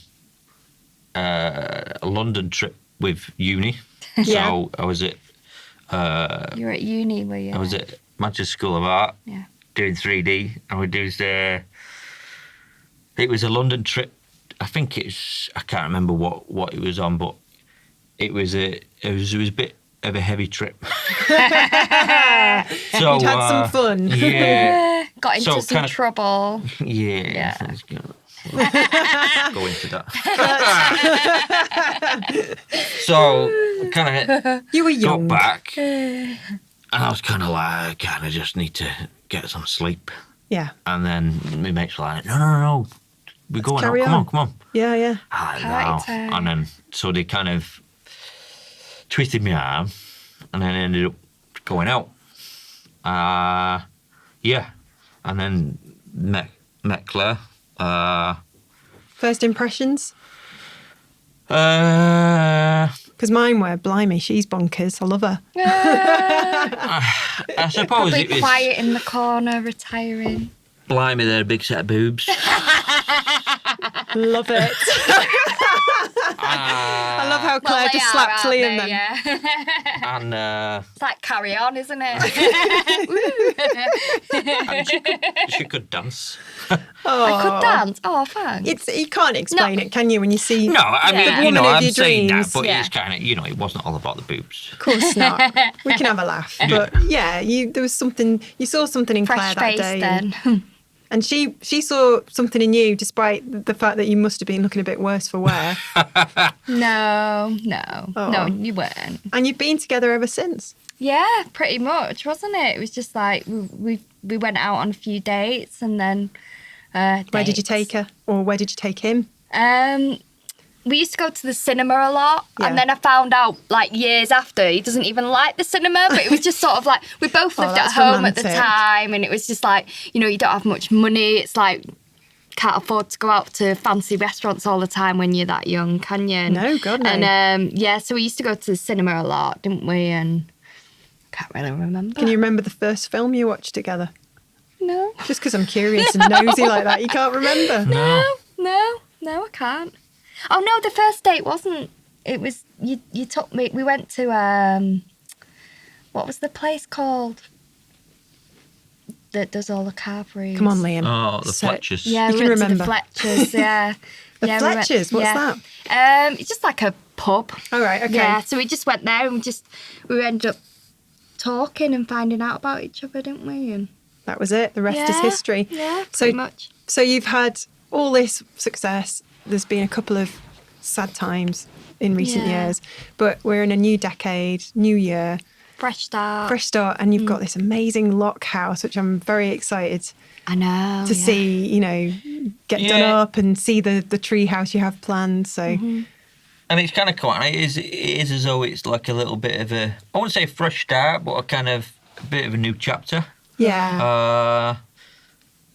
a London trip with uni. So I was at... you were at uni, were you? I was at Manchester School of Art, doing 3D, and we did... it was a London trip. I think I can't remember what it was on, but it was a bit of a heavy trip. So you'd had some fun. Yeah. Got into some trouble. Yeah. Let's go into that. So kind of you were young. Got back, and I was kind of like, I just need to get some sleep. Yeah. And then my mates were like, no. We're going out. Come on. Yeah. And then, so they kind of twisted my arm, and then ended up going out. And then met Claire. First impressions? Because mine were, blimey, she's bonkers. I love her. I suppose probably it was quiet in the corner, retiring. Blimey, they're a big set of boobs. Love it. I love how Claire Well, just they slapped are, aren't Liam they? then. Yeah. And It's like Carry On, isn't it? she could dance. I could dance. Oh, thanks. You can't explain it, can you, when you see No, I mean, Yeah. you know, woman of I'm your saying that, dreams. but Yeah. it's kind of, you know, it wasn't all about the boobs. Of course not. We can have a laugh. But yeah, there was something, you saw something in Claire Fresh that face day. then. And she saw something in you, despite the fact that you must have been looking a bit worse for wear. No, Oh. you weren't. And you've been together ever since. Yeah, pretty much, wasn't it? It was just like we went out on a few dates and then. Where did you take her? Or where did you take him? We used to go to the cinema a lot, Yeah. and then I found out like years after he doesn't even like the cinema. But it was just sort of like we both lived at that's home at the romantic. time, and it was just like, you know, you don't have much money. It's like can't afford to go out to fancy restaurants all the time when you're that young, can you? No, God, no. And yeah, so we used to go to the cinema a lot, didn't we? And can't really remember. Can you remember the first film you watched together? No. Just because I'm curious and nosy like that, you can't remember. No, I can't. Oh no, the first date wasn't. It was you took me. We went to what was the place called that does all the carveries? Come on, Liam. Oh, the So- Fletchers. Yeah, You we can went remember. to the Fletchers. Yeah, The yeah, we went- Fletchers? What's yeah. that? It's just like a pub. All right, okay. Yeah, so we just went there and we ended up talking and finding out about each other, didn't we? And That was it. The rest is yeah, history. Yeah, So- pretty much. So you've had all this success. There's been a couple of sad times in recent Yeah. years, but we're in a new decade, new year, Fresh start. fresh start, and you've got this amazing lock house, which I'm very excited I know. to yeah. see, you know, get done Yeah. up and see the tree house you have planned. So And it's kind of cool. It is as though it's like a little bit of a, I wouldn't say a fresh start, but a bit of a new chapter. yeah,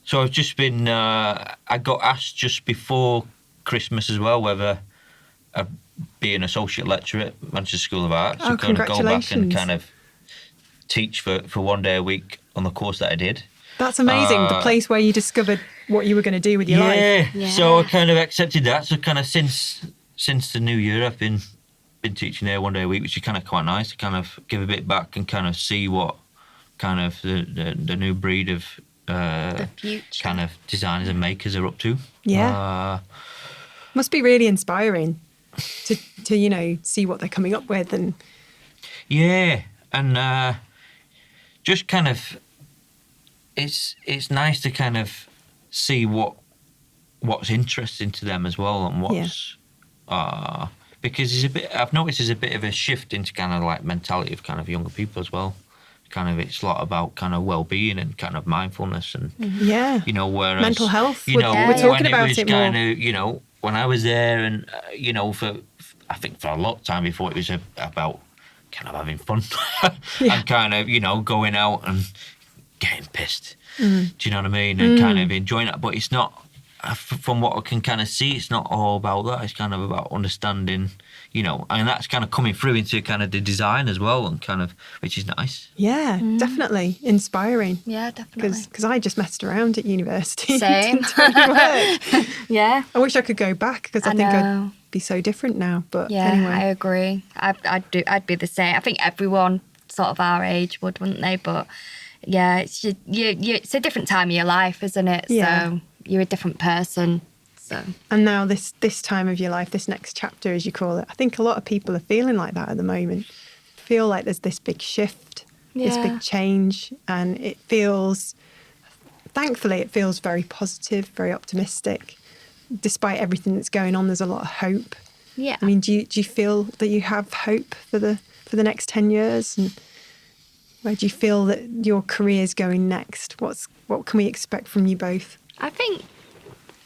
So I've just been, I got asked just before Christmas as well whether I'd be an associate lecturer at Manchester School of Arts. Oh, So kind of go back and congratulations. kind of teach for 1 day a week on the course that I did. that's amazing. The place where you discovered what you were going to do with your life. Yeah. So I kind of accepted that. So kind of since the new year, I've been teaching there 1 day a week, which is kind of quite nice to kind of give a bit back and kind of see what kind of the new breed of The future. kind of designers and makers are up to. Yeah. Must be really inspiring to you know, see what they're coming up with. And Yeah, and just kind of, it's nice to kind of see what's interesting to them as well, and what's because I've noticed there's a bit of a shift into kind of like mentality of kind of younger people as well. Kind of it's a lot about kind of well-being and kind of mindfulness and yeah, you know, whereas mental health. you know, we're when talking it about was it kind more. of, you know, when I was there and you know, I think for a lot of time before, it was about kind of having fun and kind of, you know, going out and getting pissed. Do you know what I mean? And kind of enjoying that. But it's not, from what I can kind of see, it's not all about that. It's kind of about understanding, you know, and that's kind of coming through into kind of the design as well, and kind of, which is nice. Yeah, definitely inspiring. Yeah, definitely. Because I just messed around at university. Same. Didn't do any work. Yeah. I wish I could go back because I think know. I'd be so different now. But Yeah, anyway, I agree. I'd be the same. I think everyone sort of our age would, wouldn't they? But yeah, it's it's a different time of your life, isn't it? Yeah. So you're a different person. So and now this time of your life, this next chapter, as you call it, I think a lot of people are feeling like that at the moment. Feel like there's this big shift, this Yeah. big change, and it feels, thankfully, it feels very positive, very optimistic. Despite everything that's going on, there's a lot of hope. yeah. I mean, do you feel that you have hope for the next 10 years? And where do you feel that your career is going next? What can we expect from you both? I think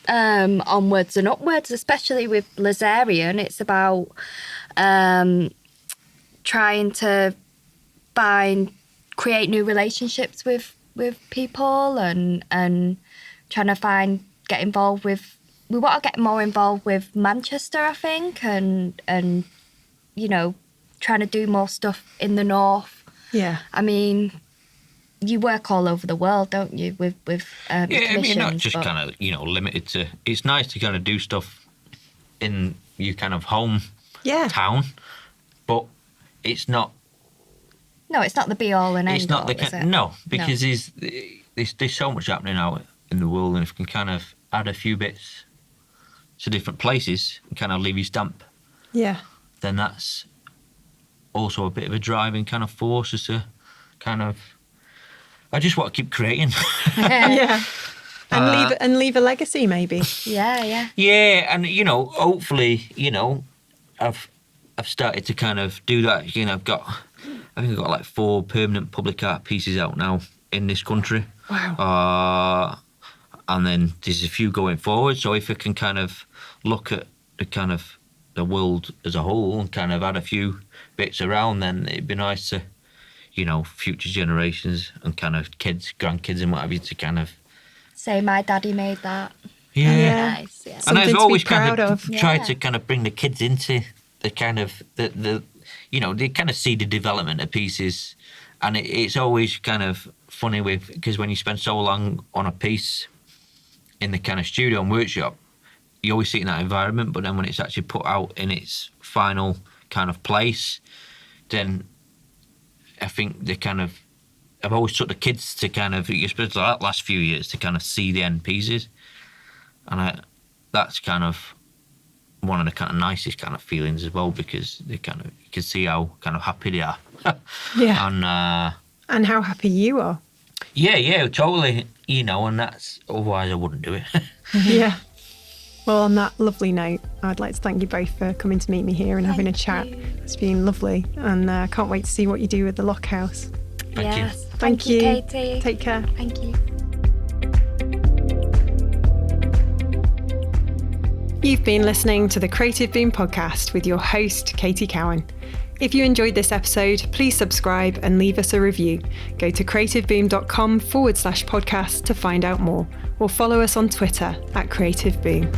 onwards and upwards, especially with Lazarian, it's about trying to create new relationships with people and trying to get involved with. We want to get more involved with Manchester, I think, and you know, trying to do more stuff in the north. Yeah. I mean, you work all over the world, don't you? With Yeah, I mean, not commissions, just but- kind of, you know, limited to. It's nice to kind of do stuff in, your kind of home Yeah. town, but it's not. No, it's not the be all and end It's not all, the is it? no, because there's so much happening out in the world, and if you can kind of add a few bits to different places and kind of leave your stamp, Yeah. then that's also a bit of a driving kind of force as to kind of. I just want to keep creating. Yeah. And leave a legacy, maybe. Yeah. Yeah, and hopefully, I've started to kind of do that. I think I've got like 4 permanent public art pieces out now in this country. Wow. And then there's a few going forward. So if I can kind of look at the world as a whole and kind of add a few bits around, then it'd be nice to, future generations and kind of kids, grandkids and what have you to kind of. Say my daddy made that. Yeah. Nice, yeah. And Something I've to be always proud kind of of. tried Yeah. to kind of bring the kids into the kind of they kind of see the development of pieces, and it's always kind of funny because when you spend so long on a piece in the kind of studio and workshop, you always see it in that environment, but then when it's actually put out in its final kind of place, then I think I've always took the kids to kind of, especially that last few years, to kind of see the end pieces, and that's kind of one of the kind of nicest kind of feelings as well, because they kind of, you can see how kind of happy they are. Yeah. And how happy you are. Yeah, totally. And that's, otherwise I wouldn't do it. Yeah. Well, on that lovely note, I'd like to thank you both for coming to meet me here and having a Thank chat. you. It's been lovely, and I can't wait to see what you do with the Lock House. Thank you. Yes. Thank you. Katie. Take care. Thank you. You've been listening to the Creative Boom podcast with your host, Katie Cowan. If you enjoyed this episode, please subscribe and leave us a review. Go to creativeboom.com/podcast to find out more, or follow us on Twitter @CreativeBoom.